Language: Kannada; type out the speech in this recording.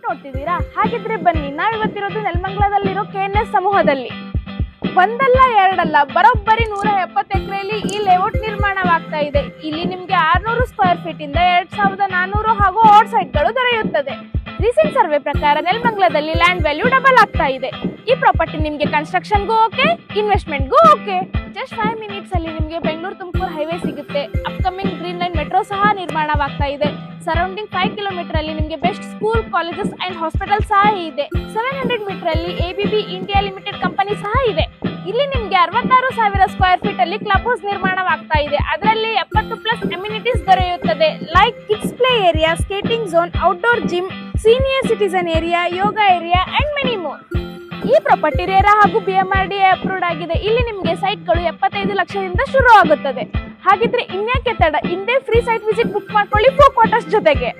ನೋಡ್ತಿದ್ದೀರಾ? ಹಾಗಿದ್ರೆ ಬನ್ನಿ, ನಾವಿವತ್ತಿರೋದು ನೆಲಮಂಗಲದಲ್ಲಿರೋ KNS ಸಮೂಹದಲ್ಲಿ. ಒಂದಲ್ಲ ಎರಡಲ್ಲ, ಬರೋಬ್ಬರಿ 170 ಎಕರೆಯಲ್ಲಿ ಈ ಲೇಔಟ್ ನಿರ್ಮಾಣವಾಗ್ತಾ ಇದೆ. ಇಲ್ಲಿ ನಿಮ್ಗೆ 600 ಸ್ಕ್ವೇರ್ ಫೀಟ್ ಇಂದ 2400 ಹಾಗೂ ಔಟ್ ಸೈಡ್ಗಳು ದೊರೆಯುತ್ತದೆ. ರೀಸೆಂಟ್ ಸರ್ವೆ ಪ್ರಕಾರ ನೆಲಮಂಗಲದಲ್ಲಿ ಲ್ಯಾಂಡ್ ವ್ಯಾಲ್ಯೂ ಡಬಲ್ ಆಗ್ತಾ ಇದೆ. ಈ ಪ್ರಾಪರ್ಟಿ ನಿಮ್ಗೆ ಕನ್ಸ್ಟ್ರಕ್ಷನ್ಗೂ ಓಕೆ, ಇನ್ವೆಸ್ಟ್ಮೆಂಟ್ಗೂ ಓಕೆ. ಜಸ್ಟ್ 5 ಮಿನಿಟ್ಸ್ ಅಲ್ಲಿ ನಿಮ್ಗೆ ಬೆಂಗಳೂರು ತುಮಕೂರು ಹೈವೇ ಸಿಗುತ್ತೆ. ಅಪ್ಕಮಿಂಗ್ ಗ್ರೀನ್ ಲೈನ್ ಮೆಟ್ರೋ ಸಹ ನಿರ್ಮಾಣವಾಗ್ತಾ ಇದೆ. ಸರೌಂಡಿಂಗ್ 5 ಕಿಲೋಮೀಟರ್ ಅಲ್ಲಿ ನಿಮ್ಗೆ best school, colleges and hospital ಸಹ ಇದೆ. 700 ಮೀಟರ್ ಅಲ್ಲಿ ABB ಇಂಡಿಯಾ ಲಿಮಿಟೆಡ್ ಕಂಪನಿ ಸಹ ಇದೆ. ಇಲ್ಲಿ ನಿಮ್ಗೆ 66,000 ಸ್ಕ್ವೇರ್ ಫೀಟ್ ಅಲ್ಲಿ ಕ್ಲಬ್ ಹೌಸ್ ನಿರ್ಮಾಣವಾಗ್ತಾ ಇದೆ. ಅದರಲ್ಲಿ 70+ ಅಮ್ಯುನಿಟೀಸ್ ದೊರೆಯುತ್ತದೆ. Like kids play area, skating zone, outdoor gym, senior citizen area, yoga area and many more. ಈ ಪ್ರಾಪರ್ಟಿ ರೇರಾ ಹಾಗೂ BMRDA ಅಪ್ರೂವ್ಡ್ ಆಗಿದೆ. ಇಲ್ಲಿ ನಿಮ್ಗೆ ಸೈಟ್ಗಳು 75 ಲಕ್ಷದಿಂದ ಶುರು ಆಗುತ್ತದೆ. ಹಾಗಿದ್ರೆ ಇನ್ಯಾಕೆ ತಡ, ಹಿಂದೆ ಫ್ರೀ ಸೈಟ್ ವಿಸಿಟ್ ಬುಕ್ ಮಾಡ್ಕೊಳ್ಳಿ 4 ಕ್ವಾರ್ಟರ್ಸ್ ಜೊತೆಗೆ.